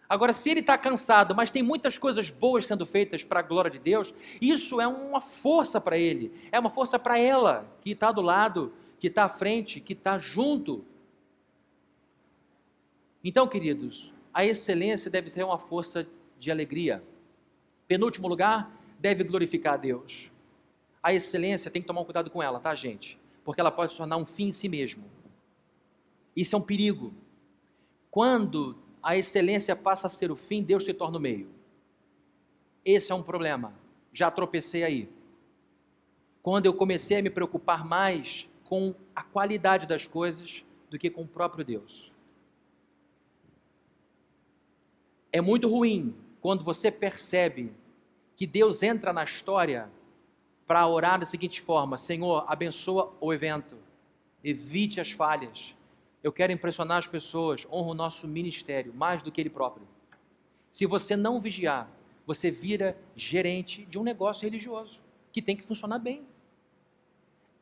Agora, se ele está cansado, mas tem muitas coisas boas sendo feitas para a glória de Deus, isso é uma força para ele, é uma força para ela, que está do lado, que está à frente, que está junto. Então, queridos, a excelência deve ser uma força de alegria. Penúltimo lugar, deve glorificar a Deus. A excelência tem que tomar um cuidado com ela, tá, gente? Porque ela pode se tornar um fim em si mesmo. Isso é um perigo. Quando a excelência passa a ser o fim, Deus se torna o meio. Esse é um problema. Já tropecei aí. Quando eu comecei a me preocupar mais com a qualidade das coisas do que com o próprio Deus. É muito ruim quando você percebe que Deus entra na história para orar da seguinte forma: Senhor, abençoa o evento, evite as falhas. Eu quero impressionar as pessoas, honra o nosso ministério mais do que Ele próprio. Se você não vigiar, você vira gerente de um negócio religioso que tem que funcionar bem.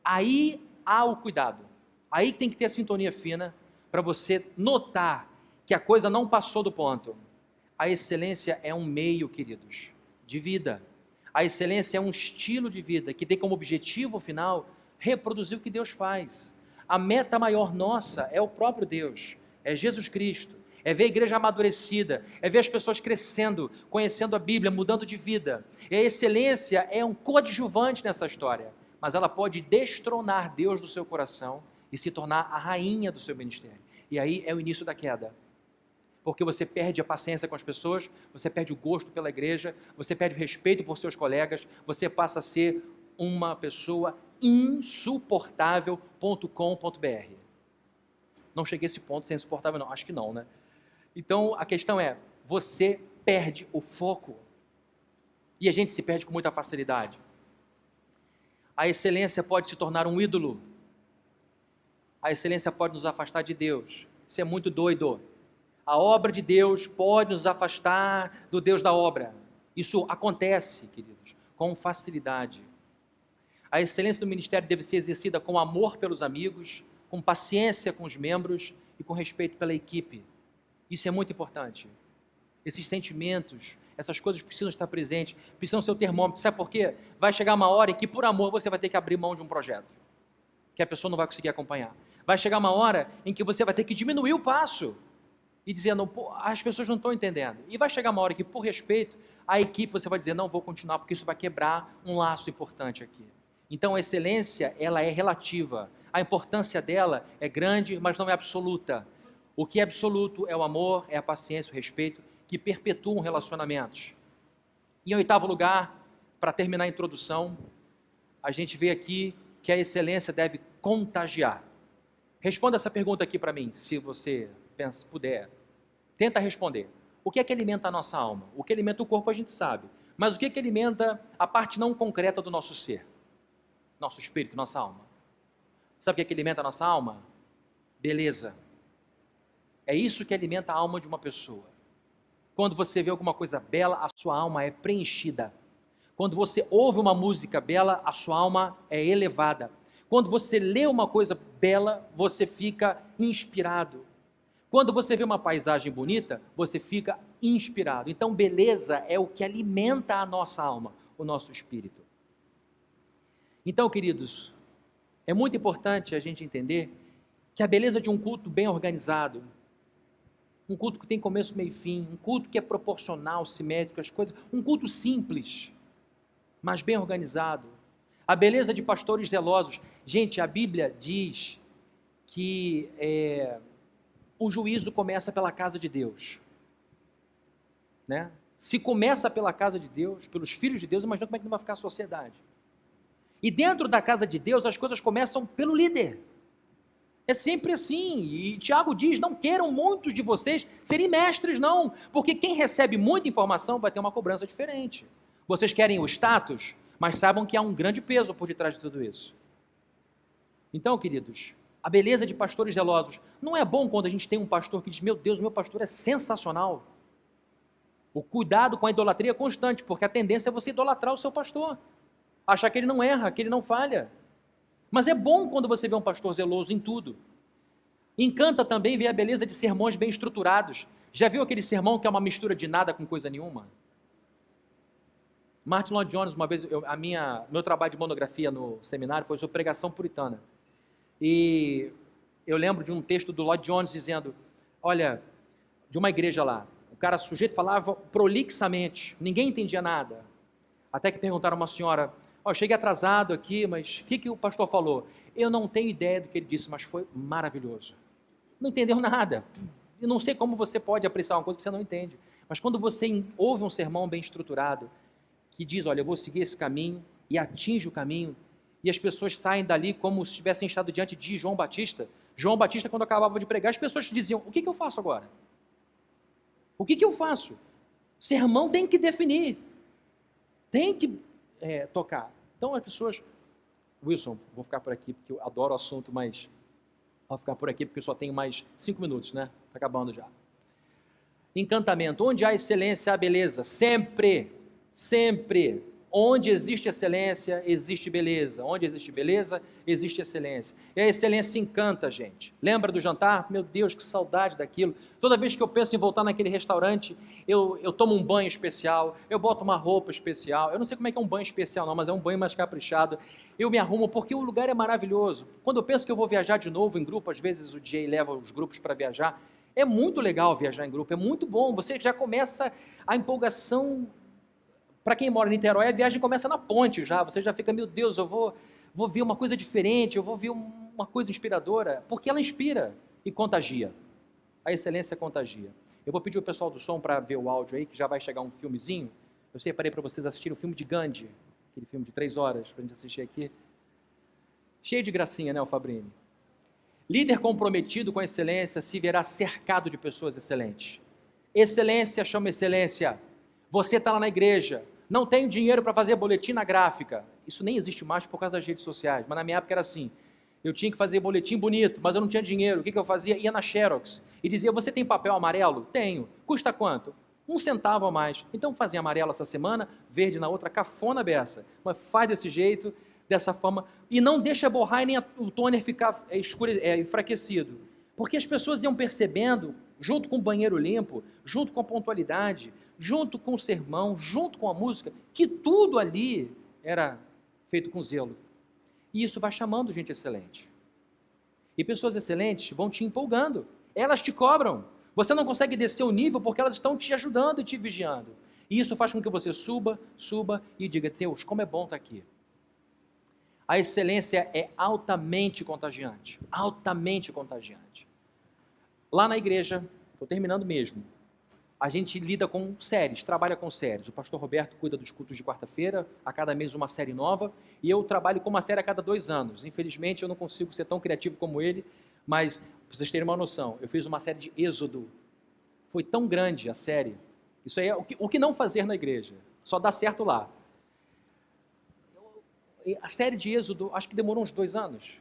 Aí há o cuidado. Aí tem que ter a sintonia fina para você notar que a coisa não passou do ponto. A excelência é um meio, queridos, de vida. A excelência é um estilo de vida que tem como objetivo final reproduzir o que Deus faz. A meta maior nossa é o próprio Deus, é Jesus Cristo, é ver a igreja amadurecida, é ver as pessoas crescendo, conhecendo a Bíblia, mudando de vida. E a excelência é um coadjuvante nessa história, mas ela pode destronar Deus do seu coração e se tornar a rainha do seu ministério. E aí é o início da queda. Porque você perde a paciência com as pessoas, você perde o gosto pela igreja, você perde o respeito por seus colegas, você passa a ser uma pessoa insuportável.com.br. Não cheguei a esse ponto de ser insuportável não, acho que não, né? Então a questão é, você perde o foco. E a gente se perde com muita facilidade. A excelência pode se tornar um ídolo. A excelência pode nos afastar de Deus. Isso é muito doido. A obra de Deus pode nos afastar do Deus da obra. Isso acontece, queridos, com facilidade. A excelência do ministério deve ser exercida com amor pelos amigos, com paciência com os membros e com respeito pela equipe. Isso é muito importante. Esses sentimentos, essas coisas precisam estar presentes, precisam ser o termômetro. Sabe por quê? Vai chegar uma hora em que, por amor, você vai ter que abrir mão de um projeto, que a pessoa não vai conseguir acompanhar. Vai chegar uma hora em que você vai ter que diminuir o passo e dizer, não, pô, as pessoas não estão entendendo. E vai chegar uma hora que, por respeito, a equipe você vai dizer, não, vou continuar, porque isso vai quebrar um laço importante aqui. Então, a excelência, ela é relativa. A importância dela é grande, mas não é absoluta. O que é absoluto é o amor, é a paciência, o respeito, que perpetuam relacionamentos. Em oitavo lugar, para terminar a introdução, a gente vê aqui que a excelência deve contagiar. Responda essa pergunta aqui para mim, se você puder. Tenta responder. O que é que alimenta a nossa alma? O que alimenta o corpo a gente sabe. Mas o que é que alimenta a parte não concreta do nosso ser? Nosso espírito, nossa alma. Sabe o que é que alimenta a nossa alma? Beleza. É isso que alimenta a alma de uma pessoa. Quando você vê alguma coisa bela, a sua alma é preenchida. Quando você ouve uma música bela, a sua alma é elevada. Quando você lê uma coisa bela, você fica inspirado. Quando você vê uma paisagem bonita, você fica inspirado. Então, beleza é o que alimenta a nossa alma, o nosso espírito. Então, queridos, é muito importante a gente entender que a beleza de um culto bem organizado, um culto que tem começo, meio e fim, um culto que é proporcional, simétrico, as coisas, um culto simples, mas bem organizado. A beleza de pastores zelosos. Gente, a Bíblia diz que o juízo começa pela casa de Deus. Né? Se começa pela casa de Deus, pelos filhos de Deus, imagina como é que não vai ficar a sociedade. E dentro da casa de Deus, as coisas começam pelo líder. É sempre assim, e Tiago diz, não queiram muitos de vocês serem mestres não, porque quem recebe muita informação vai ter uma cobrança diferente. Vocês querem o status, mas saibam que há um grande peso por detrás de tudo isso. Então, queridos, a beleza de pastores zelosos, não é bom quando a gente tem um pastor que diz, meu Deus, meu pastor é sensacional. O cuidado com a idolatria é constante, porque a tendência é você idolatrar o seu pastor, achar que ele não erra, que ele não falha. Mas é bom quando você vê um pastor zeloso em tudo. Encanta também ver a beleza de sermões bem estruturados. Já viu aquele sermão que é uma mistura de nada com coisa nenhuma? Martin Lloyd Jones, uma vez, meu trabalho de monografia no seminário foi sobre pregação puritana. E eu lembro de um texto do Lloyd Jones dizendo, olha, de uma igreja lá, o sujeito falava prolixamente, ninguém entendia nada. Até que perguntaram a uma senhora, cheguei atrasado aqui, mas o que o pastor falou? Eu não tenho ideia do que ele disse, mas foi maravilhoso. Não entendeu nada. Eu não sei como você pode apreciar uma coisa que você não entende. Mas quando você ouve um sermão bem estruturado, que diz, olha, eu vou seguir esse caminho, e atinge o caminho, e as pessoas saem dali como se tivessem estado diante de João Batista. João Batista, quando acabava de pregar, as pessoas diziam, o que eu faço agora? O que eu faço? Sermão tem que definir. Tem que tocar. Então as pessoas, Wilson, vou ficar por aqui porque eu adoro o assunto, mas vou ficar por aqui porque eu só tenho mais 5 minutos, né? Está acabando já. Encantamento, onde há excelência, há beleza, sempre, sempre. Onde existe excelência, existe beleza. Onde existe beleza, existe excelência. E a excelência encanta a gente. Lembra do jantar? Meu Deus, que saudade daquilo. Toda vez que eu penso em voltar naquele restaurante, eu tomo um banho especial, eu boto uma roupa especial. Eu não sei como é que é um banho especial não, mas é um banho mais caprichado. Eu me arrumo porque o lugar é maravilhoso. Quando eu penso que eu vou viajar de novo em grupo, às vezes o Jay leva os grupos para viajar. É muito legal viajar em grupo, é muito bom. Você já começa a empolgação. Para quem mora em Niterói, a viagem começa na ponte já, você já fica, meu Deus, eu vou ver uma coisa diferente, eu vou ver uma coisa inspiradora, porque ela inspira e contagia. A excelência contagia. Eu vou pedir o pessoal do som para ver o áudio aí, que já vai chegar um filmezinho. Eu separei para vocês assistirem o filme de Gandhi, aquele filme de 3 horas, para a gente assistir aqui. Cheio de gracinha, né, o Fabrini? Líder comprometido com a excelência se verá cercado de pessoas excelentes. Excelência chama excelência. Você está lá na igreja, não tem dinheiro para fazer boletim na gráfica. Isso nem existe mais por causa das redes sociais, mas na minha época era assim. Eu tinha que fazer boletim bonito, mas eu não tinha dinheiro. O que eu fazia? Ia na Xerox e dizia, você tem papel amarelo? Tenho. Custa quanto? 1 centavo a mais. Então fazia amarelo essa semana, verde na outra, cafona beça. Mas faz desse jeito, dessa forma, e não deixa borrar e nem o toner ficar enfraquecido. Porque as pessoas iam percebendo, junto com o banheiro limpo, junto com a pontualidade, junto com o sermão, junto com a música, que tudo ali era feito com zelo. E isso vai chamando gente excelente. E pessoas excelentes vão te empolgando. Elas te cobram. Você não consegue descer o nível porque elas estão te ajudando e te vigiando. E isso faz com que você suba e diga, Deus, como é bom estar aqui. A excelência é altamente contagiante. Altamente contagiante. Lá na igreja, estou terminando mesmo, a gente lida com séries, trabalha com séries. O pastor Roberto cuida dos cultos de quarta-feira, a cada mês uma série nova, e eu trabalho com uma série a cada 2 anos. Infelizmente eu não consigo ser tão criativo como ele, mas para vocês terem uma noção, eu fiz uma série de Êxodo. Foi tão grande a série. Isso aí é o que não fazer na igreja, só dá certo lá. A série de Êxodo, acho que demorou uns 2 anos,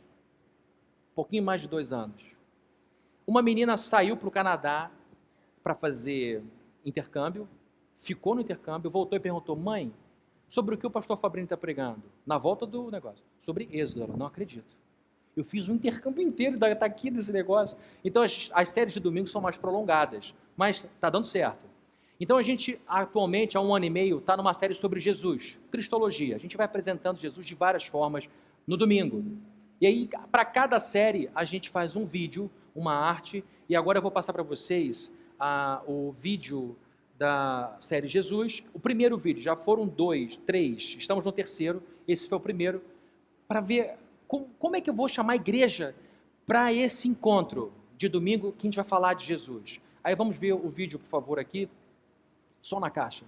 um pouquinho mais de 2 anos. Uma menina saiu para o Canadá para fazer intercâmbio, ficou no intercâmbio, voltou e perguntou, mãe, sobre o que o pastor Fabrini está pregando? Na volta do negócio, sobre Êxodo. Ela, não acredito. Eu fiz um intercâmbio inteiro, está aqui desse negócio. Então as séries de domingo são mais prolongadas, mas está dando certo. Então a gente atualmente, há 1 ano e meio, está numa série sobre Jesus, Cristologia. A gente vai apresentando Jesus de várias formas no domingo. E aí, para cada série, a gente faz um vídeo, uma arte, e agora eu vou passar para vocês o vídeo da série Jesus. O primeiro vídeo, já foram 2, 3, estamos no 3º, esse foi o primeiro, para ver como é que eu vou chamar a igreja para esse encontro de domingo que a gente vai falar de Jesus. Aí vamos ver o vídeo, por favor, aqui, som na caixa.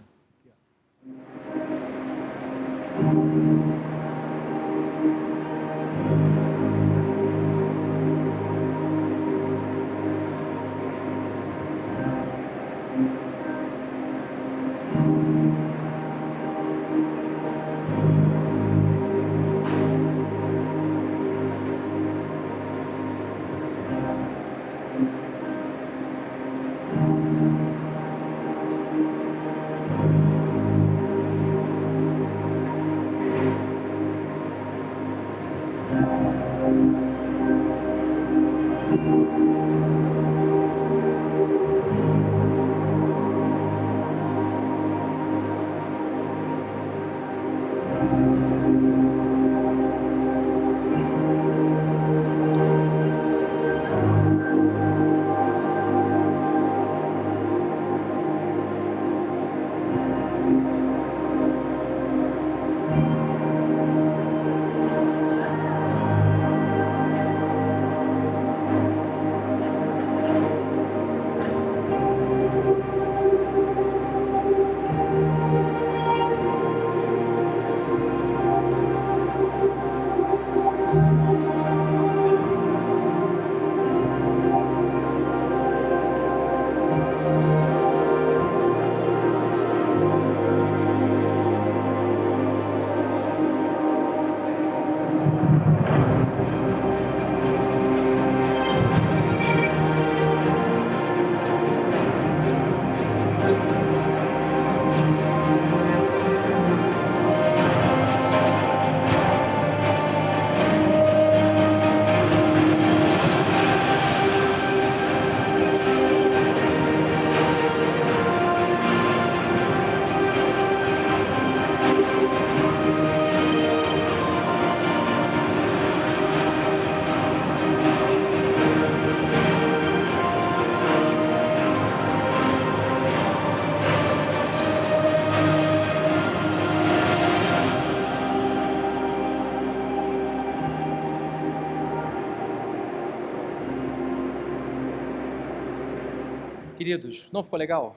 queridos? Não ficou legal?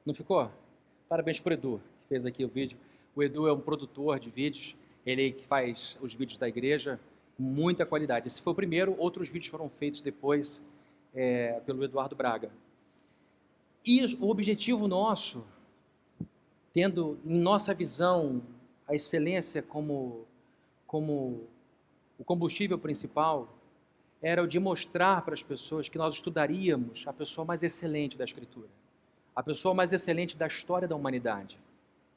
Não ficou? Parabéns para o Edu, que fez aqui o vídeo. O Edu é um produtor de vídeos, ele que faz os vídeos da igreja com muita qualidade. Esse foi o primeiro, outros vídeos foram feitos depois pelo Eduardo Braga. E o objetivo nosso, tendo em nossa visão a excelência como o combustível principal, era o de mostrar para as pessoas que nós estudaríamos a pessoa mais excelente da Escritura, a pessoa mais excelente da história da humanidade.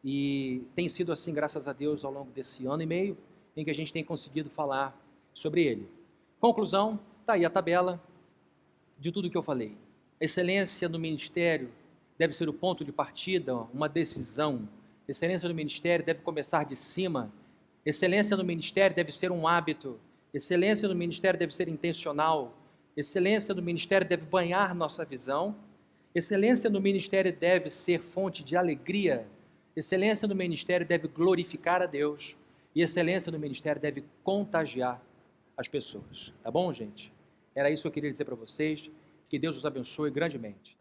E tem sido assim, graças a Deus, ao longo desse ano e meio, em que a gente tem conseguido falar sobre ele. Conclusão, está aí a tabela de tudo que eu falei. Excelência no ministério deve ser o ponto de partida, uma decisão. Excelência no ministério deve começar de cima. Excelência no ministério deve ser um hábito. Excelência no ministério deve ser intencional. Excelência no ministério deve banhar nossa visão. Excelência no ministério deve ser fonte de alegria. Excelência no ministério deve glorificar a Deus. E excelência no ministério deve contagiar as pessoas. Tá bom, gente? Era isso que eu queria dizer para vocês. Que Deus os abençoe grandemente.